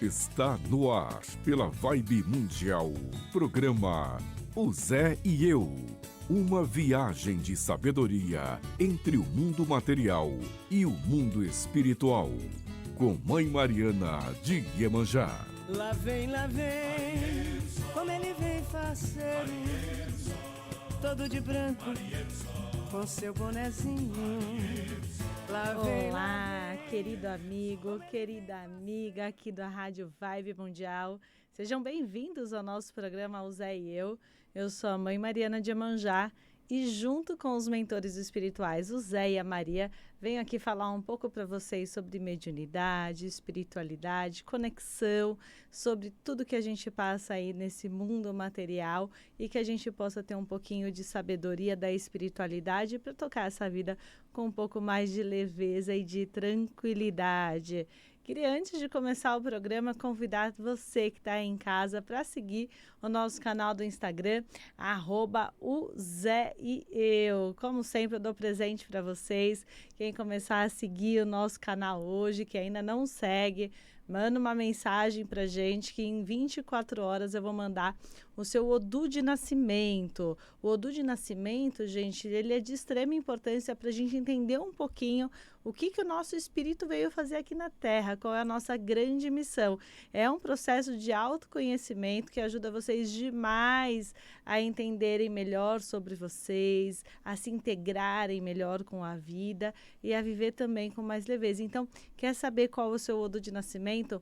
Está no ar, pela Vibe Mundial, programa O Zé e Eu. Uma viagem de sabedoria entre o mundo material e o mundo espiritual. Com Mãe Mariana de Iemanjá. Lá vem, como ele vem faceiro, todo de branco, com seu bonezinho. Lá vem, olá, querido amigo, querida amiga aqui da Rádio Vibe Mundial. Sejam bem-vindos ao nosso programa O Zé e Eu. Eu sou a Mãe Mariana de Iemanjá e junto com os mentores espirituais, o Zé e a Maria, venho aqui falar um pouco para vocês sobre mediunidade, espiritualidade, conexão, sobre tudo que a gente passa aí nesse mundo material e que a gente possa ter um pouquinho de sabedoria da espiritualidade para tocar essa vida com um pouco mais de leveza e de tranquilidade. Queria, antes de começar o programa, convidar você que está aí em casa para seguir o nosso canal do Instagram, @o Zé e Eu. Como sempre, eu dou presente para vocês. Quem começar a seguir o nosso canal hoje, que ainda não segue, manda uma mensagem para gente que em 24 horas eu vou mandar o seu Odu de nascimento. O Odu de nascimento, gente, ele é de extrema importância para a gente entender um pouquinho o que o nosso espírito veio fazer aqui na Terra, qual é a nossa grande missão. É um processo de autoconhecimento que ajuda vocês demais a entenderem melhor sobre vocês, a se integrarem melhor com a vida e a viver também com mais leveza. Então, quer saber qual é o seu Odu de nascimento?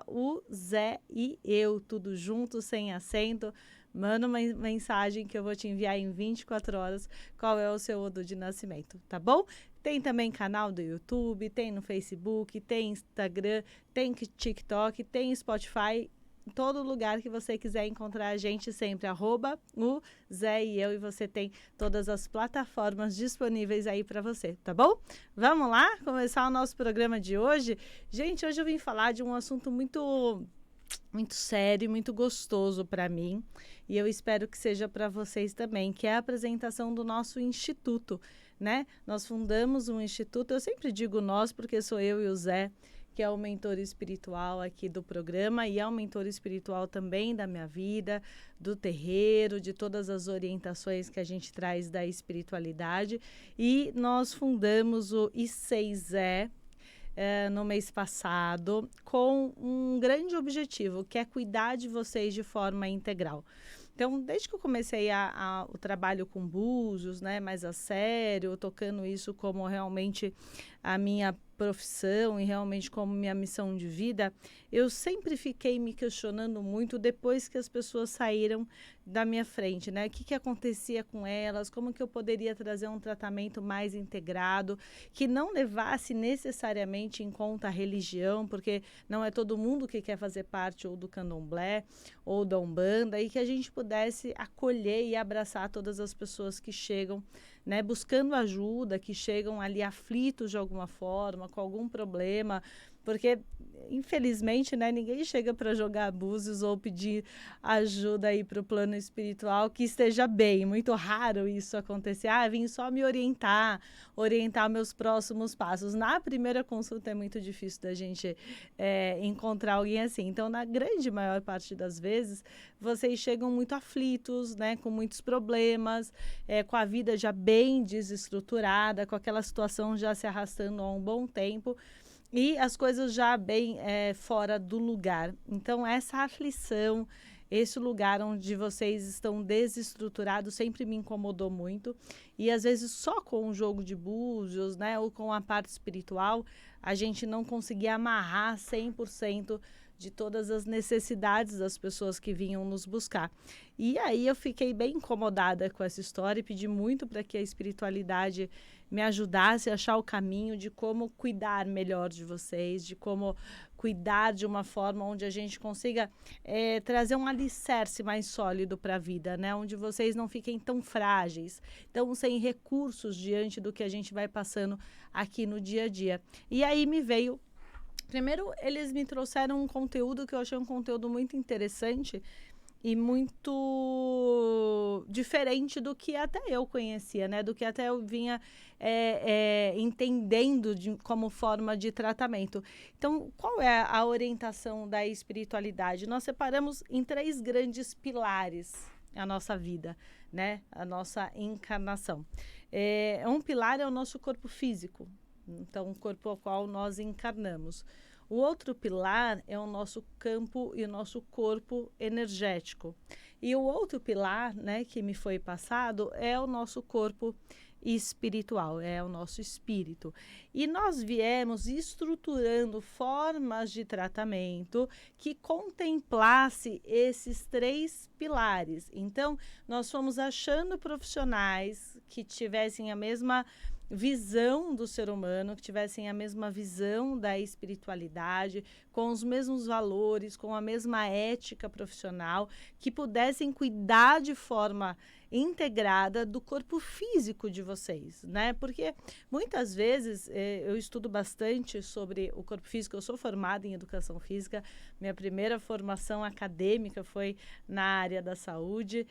@o Zé e Eu, tudo junto, sem acento. Manda uma mensagem que eu vou te enviar em 24 horas qual é o seu Odu de nascimento, tá bom? Tem também canal do YouTube, tem no Facebook, tem Instagram, tem TikTok, tem Spotify. Em todo lugar que você quiser encontrar a gente, sempre @o Zé e Eu, e você tem todas as plataformas disponíveis aí para você, tá bom? Vamos lá começar o nosso programa de hoje? Gente, hoje eu vim falar de um assunto muito sério, muito gostoso para mim, e eu espero que seja para vocês também, que é a apresentação do nosso instituto, né? Nós fundamos um instituto, eu sempre digo nós porque sou eu e o Zé, que é o mentor espiritual aqui do programa e é o mentor espiritual também da minha vida, do terreiro, de todas as orientações que a gente traz da espiritualidade. E nós fundamos o I6E no mês passado com um grande objetivo, que é cuidar de vocês de forma integral. Então, desde que eu comecei o trabalho com búzios, né, mais a sério, tocando isso como realmente a minha profissão e realmente como minha missão de vida, eu sempre fiquei me questionando muito depois que as pessoas saíram da minha frente, né? O que acontecia com elas, como que eu poderia trazer um tratamento mais integrado, que não levasse necessariamente em conta a religião, porque não é todo mundo que quer fazer parte ou do candomblé ou da umbanda, e que a gente pudesse acolher e abraçar todas as pessoas que chegam, né, buscando ajuda, que chegam ali aflitos de alguma forma, com algum problema, porque infelizmente, né, ninguém chega para jogar búzios ou pedir ajuda aí para o plano espiritual que esteja bem. Muito raro isso acontecer. Vim só me orientar meus próximos passos. Na primeira consulta é muito difícil da gente encontrar alguém assim. Então, na grande maior parte das vezes, vocês chegam muito aflitos, né, com muitos problemas, com a vida já bem desestruturada, com aquela situação já se arrastando há um bom tempo. E as coisas já bem fora do lugar. Então, essa aflição, esse lugar onde vocês estão desestruturados sempre me incomodou muito. E, às vezes, só com o jogo de búzios, né, ou com a parte espiritual, a gente não conseguia amarrar 100% de todas as necessidades das pessoas que vinham nos buscar. E aí eu fiquei bem incomodada com essa história e pedi muito para que a espiritualidade me ajudasse a achar o caminho de como cuidar melhor de vocês, de como cuidar de uma forma onde a gente consiga trazer um alicerce mais sólido para a vida, né? Onde vocês não fiquem tão frágeis, tão sem recursos diante do que a gente vai passando aqui no dia a dia. E aí me veio... Primeiro, eles me trouxeram um conteúdo que eu achei um conteúdo muito interessante e muito diferente do que até eu conhecia, né? Do que até eu vinha entendendo como forma de tratamento. Então, qual é a orientação da espiritualidade? Nós separamos em 3 grandes pilares a nossa vida, né? A nossa encarnação. Um pilar é o nosso corpo físico, então o corpo ao qual nós encarnamos. O outro pilar é o nosso campo e o nosso corpo energético. E o outro pilar, né, que me foi passado é o nosso corpo espiritual, é o nosso espírito. E nós viemos estruturando formas de tratamento que contemplasse esses 3 pilares. Então, nós fomos achando profissionais que tivessem a mesma visão do ser humano, que tivessem a mesma visão da espiritualidade, com os mesmos valores, com a mesma ética profissional, que pudessem cuidar de forma integrada do corpo físico de vocês, né? Porque muitas vezes eu estudo bastante sobre o corpo físico, eu sou formada em educação física, minha primeira formação acadêmica foi na área da saúde,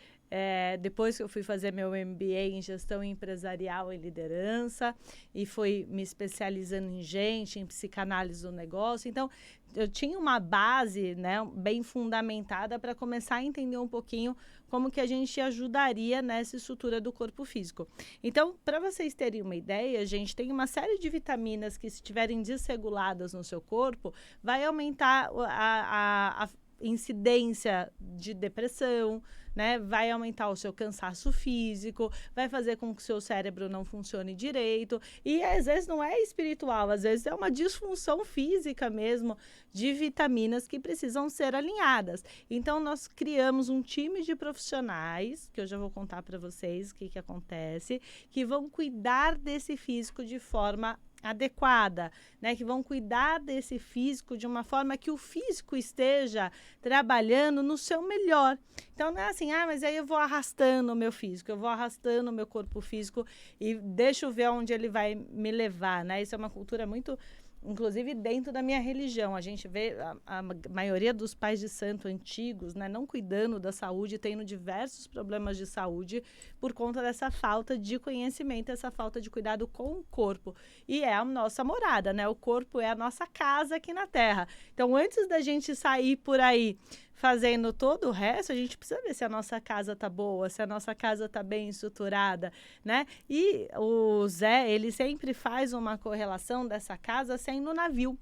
depois que eu fui fazer meu MBA em gestão empresarial e liderança e fui me especializando em gente, em psicanálise do negócio, então eu tinha uma base, né, bem fundamentada para começar a entender um pouquinho como que a gente ajudaria nessa estrutura do corpo físico. Então, para vocês terem uma ideia, a gente tem uma série de vitaminas que, se estiverem desreguladas no seu corpo, vai aumentar a incidência de depressão, né? Vai aumentar o seu cansaço físico, vai fazer com que o seu cérebro não funcione direito. E às vezes não é espiritual, às vezes é uma disfunção física mesmo de vitaminas que precisam ser alinhadas. Então, nós criamos um time de profissionais, que eu já vou contar para vocês o que acontece, que vão cuidar desse físico de forma adequada, né? Que vão cuidar desse físico de uma forma que o físico esteja trabalhando no seu melhor. Então, não é assim, mas aí eu vou arrastando o meu físico, eu vou arrastando o meu corpo físico e deixa eu ver onde ele vai me levar, né? Isso é uma cultura muito... Inclusive dentro da minha religião, a gente vê a maioria dos pais de santo antigos, né, não cuidando da saúde, tendo diversos problemas de saúde por conta dessa falta de conhecimento, essa falta de cuidado com o corpo. E é a nossa morada, né? O corpo é a nossa casa aqui na Terra. Então, antes da gente sair por aí fazendo todo o resto, a gente precisa ver se a nossa casa tá boa, se a nossa casa tá bem estruturada, né? E o Zé, ele sempre faz uma correlação dessa casa sendo navio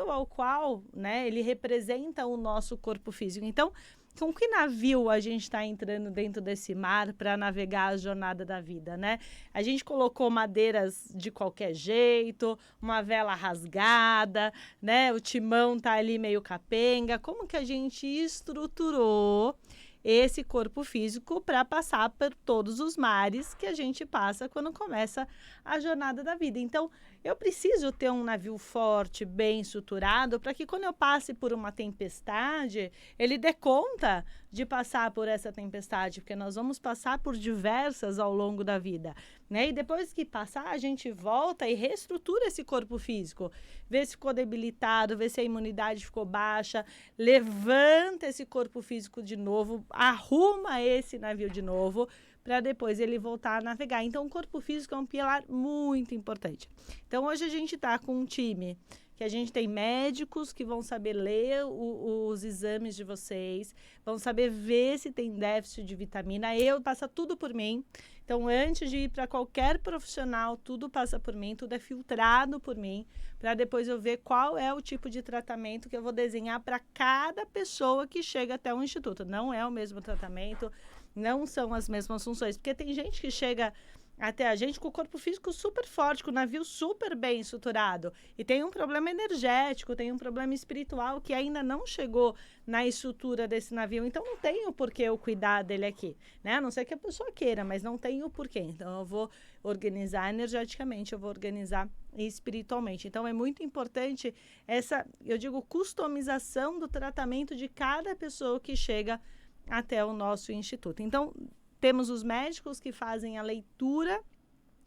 ao qual, né, ele representa o nosso corpo físico. Então, com que navio a gente está entrando dentro desse mar para navegar a jornada da vida, né? A gente colocou madeiras de qualquer jeito, uma vela rasgada, né? O timão tá ali meio capenga. Como que a gente estruturou esse corpo físico para passar por todos os mares que a gente passa quando começa a jornada da vida? Então, eu preciso ter um navio forte, bem estruturado, para que quando eu passe por uma tempestade, ele dê conta de passar por essa tempestade, porque nós vamos passar por diversas ao longo da vida, né? E depois que passar, a gente volta e reestrutura esse corpo físico, vê se ficou debilitado, vê se a imunidade ficou baixa, levanta esse corpo físico de novo, arruma esse navio de novo, para depois ele voltar a navegar. Então, o corpo físico é um pilar muito importante. Então, hoje a gente está com um time que a gente tem médicos que vão saber ler os exames de vocês, vão saber ver se tem déficit de vitamina. Passa tudo por mim. Então, antes de ir para qualquer profissional, tudo passa por mim, tudo é filtrado por mim, para depois eu ver qual é o tipo de tratamento que eu vou desenhar para cada pessoa que chega até o instituto. Não é o mesmo tratamento, não são as mesmas funções, porque tem gente que chega até a gente com o corpo físico super forte, com o navio super bem estruturado, e tem um problema energético, tem um problema espiritual que ainda não chegou na estrutura desse navio, então não tem o porquê eu cuidar dele aqui, né? A não ser que a pessoa queira, mas não tem o porquê. Então eu vou organizar energeticamente, eu vou organizar espiritualmente. Então é muito importante essa, eu digo, customização do tratamento de cada pessoa que chega até o nosso instituto. Então, temos os médicos que fazem a leitura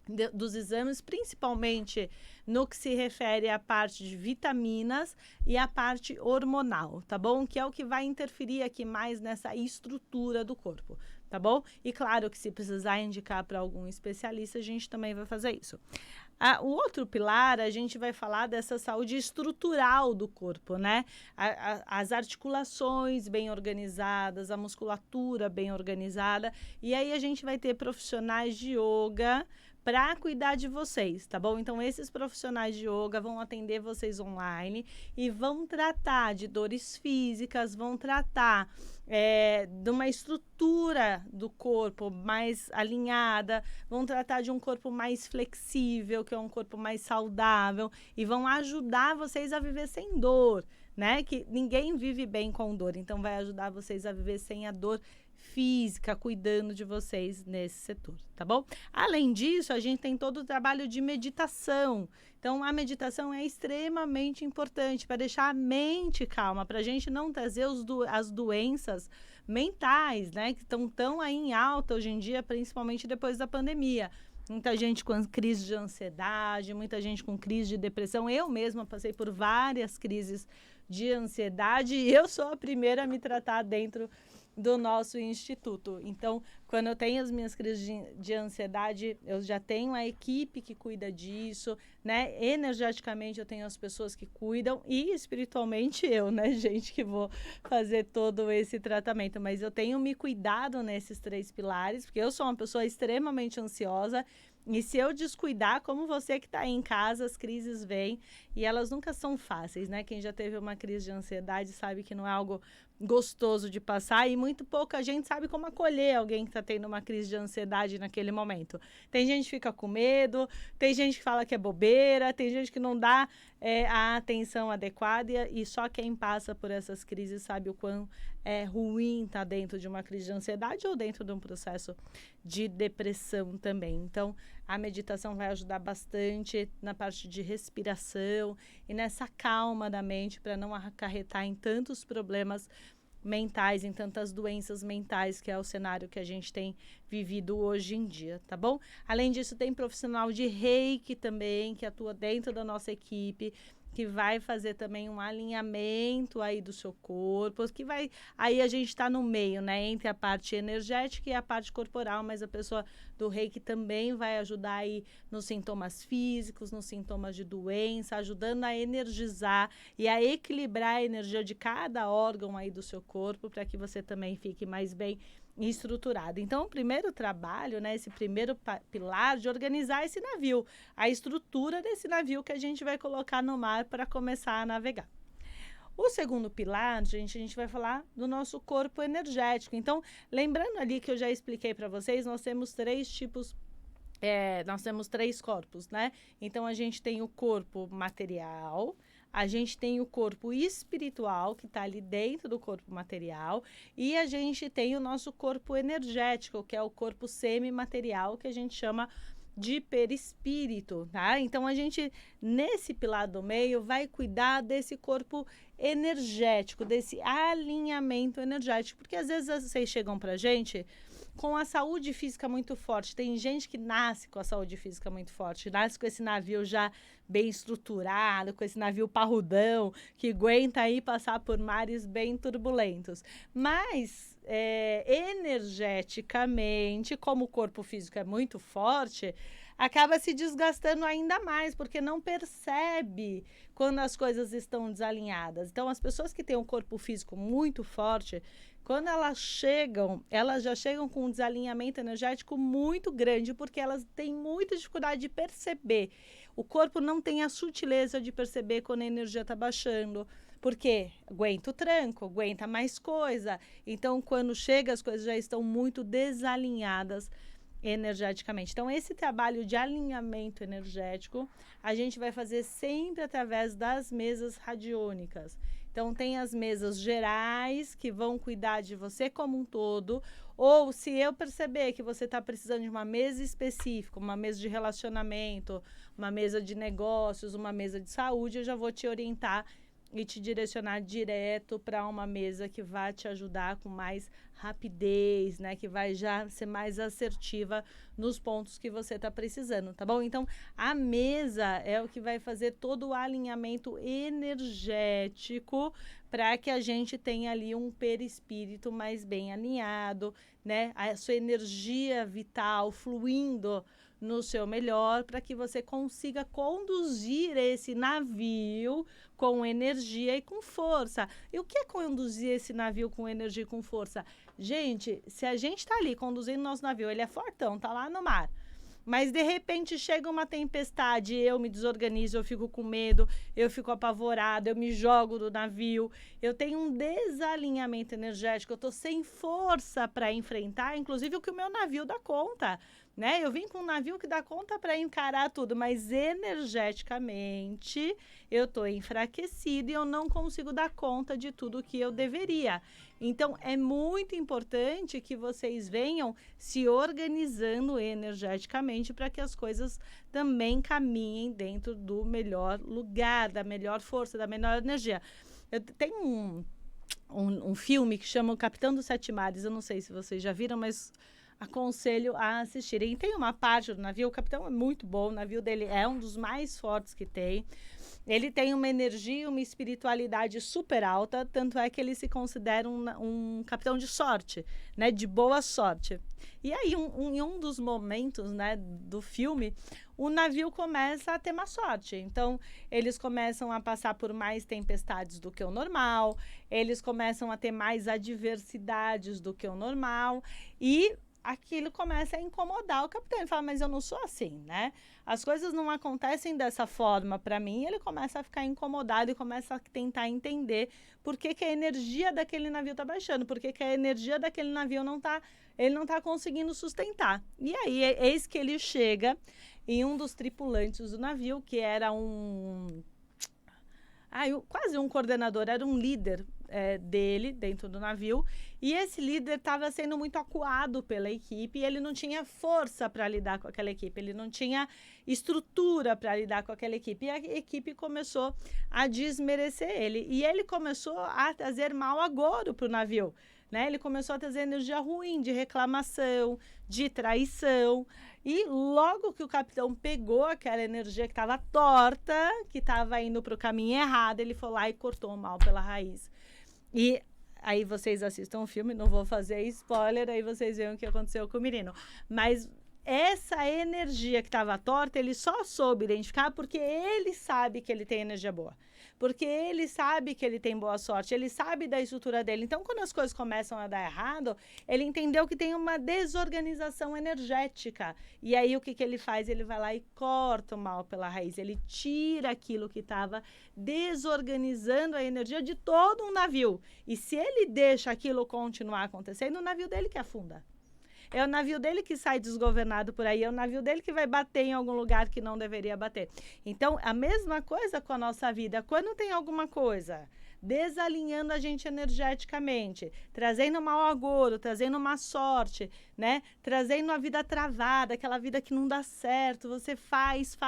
dos exames, principalmente no que se refere à parte de vitaminas e à parte hormonal, tá bom? Que é o que vai interferir aqui mais nessa estrutura do corpo, tá bom? E claro que se precisar indicar para algum especialista, a gente também vai fazer isso. O outro pilar, a gente vai falar dessa saúde estrutural do corpo, né? As articulações bem organizadas, a musculatura bem organizada. E aí a gente vai ter profissionais de yoga para cuidar de vocês, tá bom? Então, esses profissionais de yoga vão atender vocês online e vão tratar de dores físicas, vão tratar de uma estrutura do corpo mais alinhada, vão tratar de um corpo mais flexível, que é um corpo mais saudável, e vão ajudar vocês a viver sem dor, né? Que ninguém vive bem com dor, então vai ajudar vocês a viver sem a dor física, cuidando de vocês nesse setor, tá bom? Além disso, a gente tem todo o trabalho de meditação. Então, a meditação é extremamente importante para deixar a mente calma, para a gente não trazer as doenças mentais, né? Que estão tão aí em alta hoje em dia, principalmente depois da pandemia. Muita gente com crise de ansiedade, muita gente com crise de depressão. Eu mesma passei por várias crises de ansiedade e eu sou a primeira a me tratar dentro do nosso instituto. Então, quando eu tenho as minhas crises de ansiedade, eu já tenho a equipe que cuida disso, né? Energeticamente eu tenho as pessoas que cuidam e espiritualmente eu, né, gente, que vou fazer todo esse tratamento. Mas eu tenho me cuidado nesses 3 pilares, porque eu sou uma pessoa extremamente ansiosa. E se eu descuidar, como você que está aí em casa, as crises vêm e elas nunca são fáceis, né? Quem já teve uma crise de ansiedade sabe que não é algo gostoso de passar e muito pouca gente sabe como acolher alguém que está tendo uma crise de ansiedade naquele momento. Tem gente que fica com medo, tem gente que fala que é bobeira, tem gente que não dá a atenção adequada e só quem passa por essas crises sabe o quão é ruim estar dentro de uma crise de ansiedade ou dentro de um processo de depressão também. Então, a meditação vai ajudar bastante na parte de respiração e nessa calma da mente para não acarretar em tantos problemas mentais, em tantas doenças mentais, que é o cenário que a gente tem vivido hoje em dia, tá bom? Além disso, tem profissional de Reiki também, que atua dentro da nossa equipe, que vai fazer também um alinhamento aí do seu corpo, que vai, aí a gente está no meio, né, entre a parte energética e a parte corporal, mas a pessoa do Reiki também vai ajudar aí nos sintomas físicos, nos sintomas de doença, ajudando a energizar e a equilibrar a energia de cada órgão aí do seu corpo, para que você também fique mais bem estruturado. Então, o primeiro trabalho, né, esse primeiro pilar de organizar esse navio, a estrutura desse navio que a gente vai colocar no mar para começar a navegar. O segundo pilar, gente, a gente vai falar do nosso corpo energético. Então, lembrando ali que eu já expliquei para vocês, nós temos 3 tipos, nós temos 3 corpos, né? Então, a gente tem o corpo material, a gente tem o corpo espiritual, que está ali dentro do corpo material, e a gente tem o nosso corpo energético, que é o corpo semimaterial, que a gente chama de perispírito, tá? Então, a gente, nesse pilar do meio, vai cuidar desse corpo energético, desse alinhamento energético, porque às vezes vocês chegam pra gente com a saúde física muito forte. Tem gente que nasce com a saúde física muito forte, nasce com esse navio já bem estruturado, com esse navio parrudão, que aguenta aí passar por mares bem turbulentos. Mas, energeticamente, como o corpo físico é muito forte, acaba se desgastando ainda mais, porque não percebe quando as coisas estão desalinhadas. Então, as pessoas que têm um corpo físico muito forte, quando elas já chegam com um desalinhamento energético muito grande, porque elas têm muita dificuldade de perceber. O corpo não tem a sutileza de perceber quando a energia está baixando, porque aguenta o tranco, aguenta mais coisa. Então, quando chega, as coisas já estão muito desalinhadas energeticamente. Então, esse trabalho de alinhamento energético, a gente vai fazer sempre através das mesas radiônicas. Então, tem as mesas gerais, que vão cuidar de você como um todo, ou se eu perceber que você está precisando de uma mesa específica, uma mesa de relacionamento, uma mesa de negócios, uma mesa de saúde, eu já vou te orientar e te direcionar direto para uma mesa que vai te ajudar com mais rapidez, né? Que vai já ser mais assertiva nos pontos que você está precisando, tá bom? Então, a mesa é o que vai fazer todo o alinhamento energético para que a gente tenha ali um perispírito mais bem alinhado, né? A sua energia vital fluindo no seu melhor, para que você consiga conduzir esse navio com energia e com força. E o que é conduzir esse navio com energia e com força? Gente, se a gente está ali conduzindo nosso navio, ele é fortão, tá lá no mar, mas de repente chega uma tempestade, eu me desorganizo, eu fico com medo, eu fico apavorada, eu me jogo do navio, eu tenho um desalinhamento energético, eu estou sem força para enfrentar, inclusive o que o meu navio dá conta, né? Eu vim com um navio que dá conta para encarar tudo, mas energeticamente eu estou enfraquecida e eu não consigo dar conta de tudo que eu deveria. Então, é muito importante que vocês venham se organizando energeticamente para que as coisas também caminhem dentro do melhor lugar, da melhor força, da melhor energia. Eu tenho um filme que chama O Capitão dos Sete Mares, eu não sei se vocês já viram, mas aconselho a assistirem. E tem uma parte do navio, o capitão é muito bom, o navio dele é um dos mais fortes que tem. Ele tem uma energia, uma espiritualidade super alta, tanto é que ele se considera um capitão de sorte, né, de boa sorte. E aí, em um dos momentos, né, do filme, o navio começa a ter má sorte. Então, eles começam a passar por mais tempestades do que o normal, eles começam a ter mais adversidades do que o normal, e aquilo começa a incomodar o capitão. Ele fala, mas eu não sou assim, né? As coisas não acontecem dessa forma para mim. Ele começa a ficar incomodado e começa a tentar entender por que a energia daquele navio está baixando, por que a energia daquele navio ele não tá conseguindo sustentar. E aí, eis que ele chega em um dos tripulantes do navio, que era quase um coordenador, era um líder dele dentro do navio, e esse líder estava sendo muito acuado pela equipe e ele não tinha força para lidar com aquela equipe, ele não tinha estrutura para lidar com aquela equipe, e a equipe começou a desmerecer ele, e ele começou a trazer mau agouro para o navio, né? Ele começou a trazer energia ruim, de reclamação, de traição. E logo que o capitão pegou aquela energia que estava torta, que estava indo para o caminho errado, ele foi lá e cortou o mal pela raiz. E aí vocês assistam o filme, não vou fazer spoiler, aí vocês veem o que aconteceu com o menino. Mas essa energia que estava torta, ele só soube identificar porque ele sabe que ele tem energia boa. Porque ele sabe que ele tem boa sorte, ele sabe da estrutura dele. Então, quando as coisas começam a dar errado, ele entendeu que tem uma desorganização energética. E aí, o que ele faz? Ele vai lá e corta o mal pela raiz. Ele tira aquilo que estava desorganizando a energia de todo um navio. E se ele deixa aquilo continuar acontecendo, o navio dele que afunda. É o navio dele que sai desgovernado por aí, é o navio dele que vai bater em algum lugar que não deveria bater. Então, a mesma coisa com a nossa vida. Quando tem alguma coisa desalinhando a gente energeticamente, trazendo mau agouro, trazendo má sorte, né? Trazendo a vida travada, aquela vida que não dá certo, você faz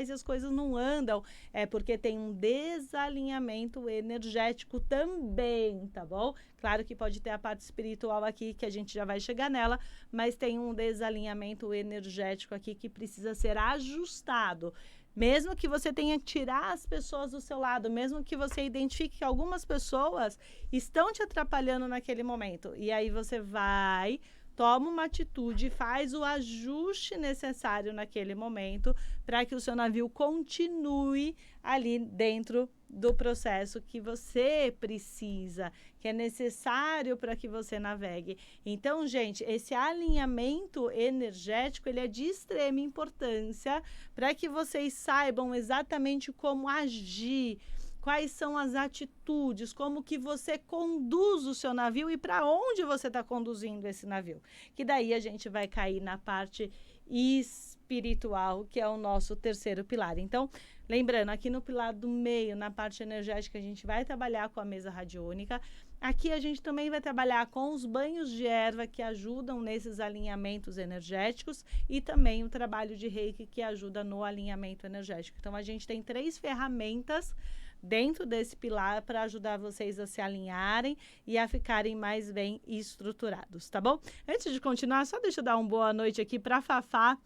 e as coisas não andam. É porque tem um desalinhamento energético também, tá bom? Claro que pode ter a parte espiritual aqui, que a gente já vai chegar nela, mas tem um desalinhamento energético aqui que precisa ser ajustado. Mesmo que você tenha que tirar as pessoas do seu lado, mesmo que você identifique que algumas pessoas estão te atrapalhando naquele momento. E aí você vai, toma uma atitude, faz o ajuste necessário naquele momento para que o seu navio continue ali dentro do processo que você precisa, que é necessário para que você navegue. Então, gente, esse alinhamento energético, ele é de extrema importância para que vocês saibam exatamente como agir, quais são as atitudes, como que você conduz o seu navio e para onde você está conduzindo esse navio. Que daí a gente vai cair na parte espiritual, que é o nosso terceiro pilar. Então, lembrando, aqui no pilar do meio, na parte energética, a gente vai trabalhar com a mesa radiônica. Aqui a gente também vai trabalhar com os banhos de erva que ajudam nesses alinhamentos energéticos e também o trabalho de Reiki que ajuda no alinhamento energético. Então, a gente tem 3 ferramentas dentro desse pilar para ajudar vocês a se alinharem e a ficarem mais bem estruturados, tá bom? Antes de continuar, só deixa eu dar uma boa noite aqui para Fafá.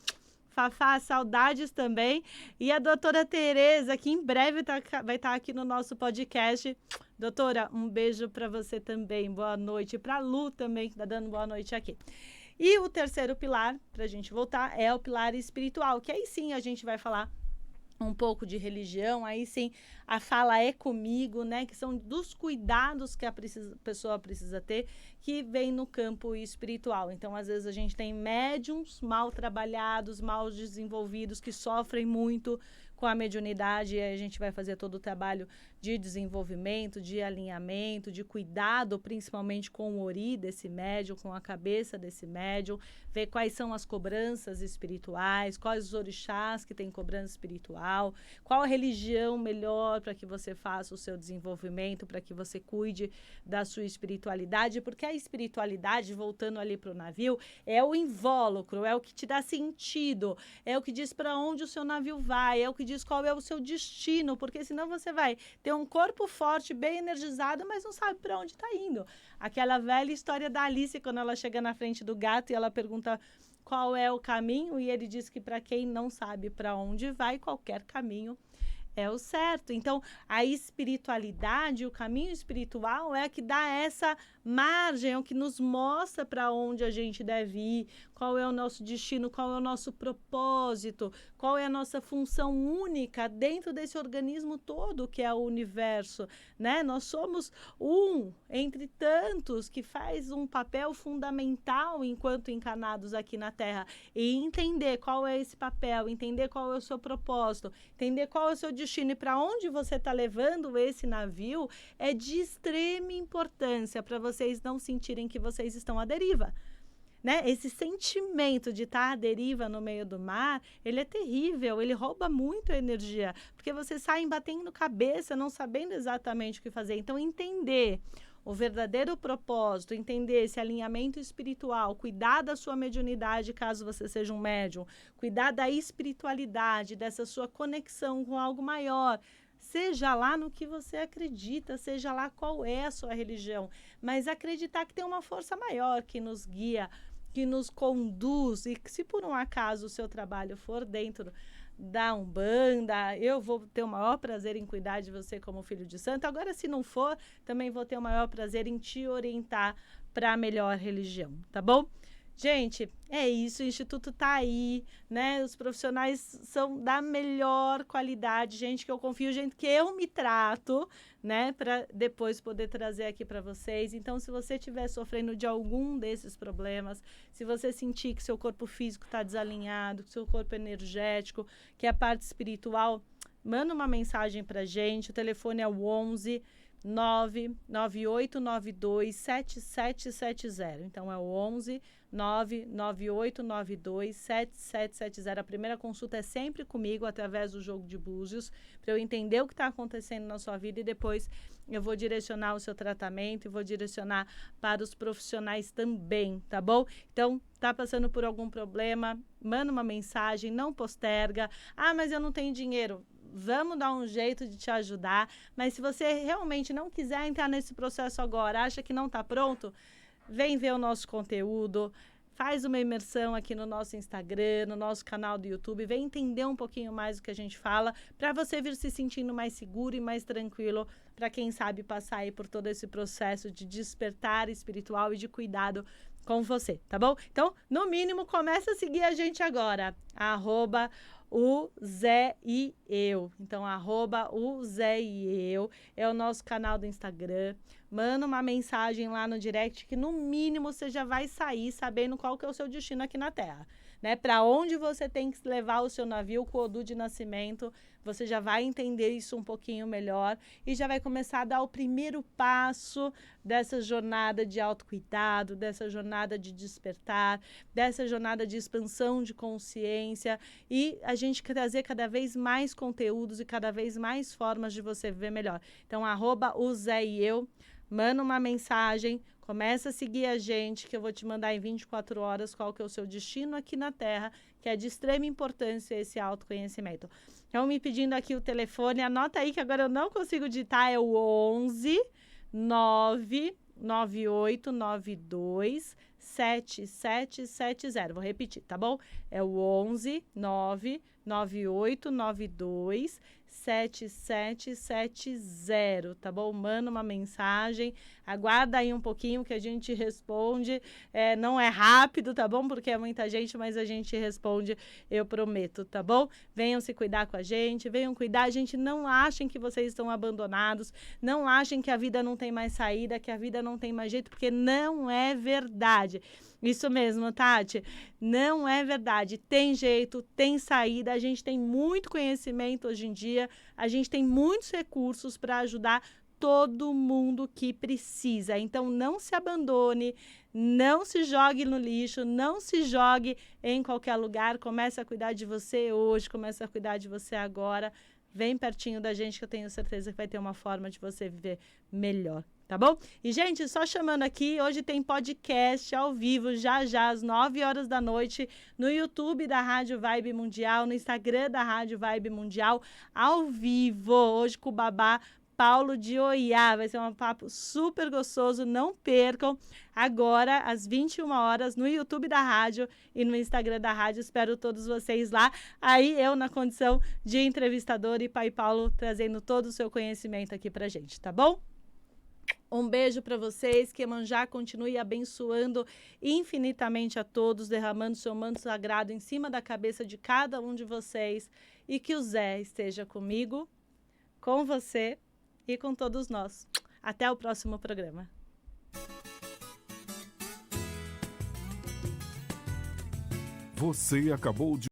Fafá, saudades também. E a doutora Tereza, que em breve vai estar aqui no nosso podcast. Doutora, um beijo para você também. Boa noite. Para a Lu também, que está dando boa noite aqui. E o terceiro pilar, para a gente voltar, é o pilar espiritual, que aí sim a gente vai falar um pouco de religião, aí sim a fala é comigo, né? Que são dos cuidados que a pessoa precisa ter, que vem no campo espiritual. Então, às vezes, a gente tem médiums mal trabalhados, mal desenvolvidos, que sofrem muito com a mediunidade, e aí a gente vai fazer todo o trabalho de desenvolvimento, de alinhamento, de cuidado, principalmente com o ori desse médium, com a cabeça desse médium, ver quais são as cobranças espirituais, quais os orixás que têm cobrança espiritual, qual a religião melhor para que você faça o seu desenvolvimento, para que você cuide da sua espiritualidade, porque a espiritualidade, voltando ali para o navio, é o invólucro, é o que te dá sentido, é o que diz para onde o seu navio vai, é o que diz qual é o seu destino, porque senão você vai ter um corpo forte, bem energizado, mas não sabe para onde está indo. Aquela velha história da Alice, quando ela chega na frente do gato e ela pergunta qual é o caminho, e ele diz que para quem não sabe para onde vai, qualquer caminho é o certo. Então, a espiritualidade, o caminho espiritual é que dá essa margem, é o que nos mostra para onde a gente deve ir, qual é o nosso destino, qual é o nosso propósito, qual é a nossa função única dentro desse organismo todo que é o universo, né? Nós somos um entre tantos que faz um papel fundamental enquanto encarnados aqui na Terra. E entender qual é esse papel, entender qual é o seu propósito, entender qual é o seu destino e para onde você está levando esse navio é de extrema importância para vocês não sentirem que vocês estão à deriva. Né? Esse sentimento de estar à deriva no meio do mar, ele é terrível, ele rouba muito energia, porque vocês saem batendo cabeça, não sabendo exatamente o que fazer. Então, entender o verdadeiro propósito, entender esse alinhamento espiritual, cuidar da sua mediunidade, caso você seja um médium, cuidar da espiritualidade, dessa sua conexão com algo maior, seja lá no que você acredita, seja lá qual é a sua religião, mas acreditar que tem uma força maior que nos guia, que nos conduz, e que se por um acaso o seu trabalho for dentro da Umbanda, eu vou ter o maior prazer em cuidar de você como filho de santo. Agora, se não for, também vou ter o maior prazer em te orientar para a melhor religião, tá bom? Gente, é isso, o Instituto está aí, né? Os profissionais são da melhor qualidade, gente que eu confio, gente que eu me trato, né? Para depois poder trazer aqui para vocês. Então, se você estiver sofrendo de algum desses problemas, se você sentir que seu corpo físico está desalinhado, que seu corpo energético, que a parte espiritual, manda uma mensagem para a gente. O telefone é o 11 99892 7770. Então, é o 11 99892 7770. A primeira consulta é sempre comigo, através do jogo de búzios, para eu entender o que está acontecendo na sua vida e depois eu vou direcionar o seu tratamento e vou direcionar para os profissionais também, tá bom? Então, tá passando por algum problema, manda uma mensagem, não posterga. Ah, mas eu não tenho dinheiro. Vamos dar um jeito de te ajudar, mas se você realmente não quiser entrar nesse processo agora, acha que não está pronto, vem ver o nosso conteúdo, faz uma imersão aqui no nosso Instagram, no nosso canal do YouTube, vem entender um pouquinho mais o que a gente fala, para você vir se sentindo mais seguro e mais tranquilo, para quem sabe passar aí por todo esse processo de despertar espiritual e de cuidado com você, tá bom? Então, no mínimo, começa a seguir a gente agora, @o Zé e eu. Então, @o Zé e eu é o nosso canal do Instagram. Manda uma mensagem lá no direct que, no mínimo, você já vai sair sabendo qual que é o seu destino aqui na Terra. Né? Para onde você tem que levar o seu navio com o Odu de nascimento, você já vai entender isso um pouquinho melhor e já vai começar a dar o primeiro passo dessa jornada de autocuidado, dessa jornada de despertar, dessa jornada de expansão de consciência e a gente trazer cada vez mais conteúdos e cada vez mais formas de você viver melhor. Então, @o Zé e eu. manda uma mensagem, começa a seguir a gente, que eu vou te mandar em 24 horas qual que é o seu destino aqui na Terra, que é de extrema importância esse autoconhecimento. Então, me pedindo aqui o telefone, anota aí que agora eu não consigo digitar, é o 11 99892 7770. Vou repetir, tá bom? É o 11 99892 7770, tá bom? Manda uma mensagem, aguarda aí um pouquinho que a gente responde, não é rápido, tá bom? Porque é muita gente, mas a gente responde, eu prometo, tá bom? Venham se cuidar com a gente, venham cuidar, gente, não achem que vocês estão abandonados, não achem que a vida não tem mais saída, que a vida não tem mais jeito, porque não é verdade. Isso mesmo, Tati, não é verdade, tem jeito, tem saída, a gente tem muito conhecimento hoje em dia, a gente tem muitos recursos para ajudar todo mundo que precisa. Então, não se abandone, não se jogue no lixo, não se jogue em qualquer lugar, comece a cuidar de você hoje, comece a cuidar de você agora, vem pertinho da gente que eu tenho certeza que vai ter uma forma de você viver melhor. Tá bom? E, gente, só chamando aqui, hoje tem podcast ao vivo, já às 9 horas da noite, no YouTube da Rádio Vibe Mundial, no Instagram da Rádio Vibe Mundial, ao vivo, hoje com o babá Paulo de Oiá. Vai ser um papo super gostoso, não percam. Agora, às 21 horas, no YouTube da rádio e no Instagram da rádio. Espero todos vocês lá. Aí, eu na condição de entrevistador e Pai Paulo trazendo todo o seu conhecimento aqui pra gente, tá bom? Um beijo para vocês, que Iemanjá continue abençoando infinitamente a todos, derramando seu manto sagrado em cima da cabeça de cada um de vocês e que o Zé esteja comigo, com você e com todos nós. Até o próximo programa. Você acabou de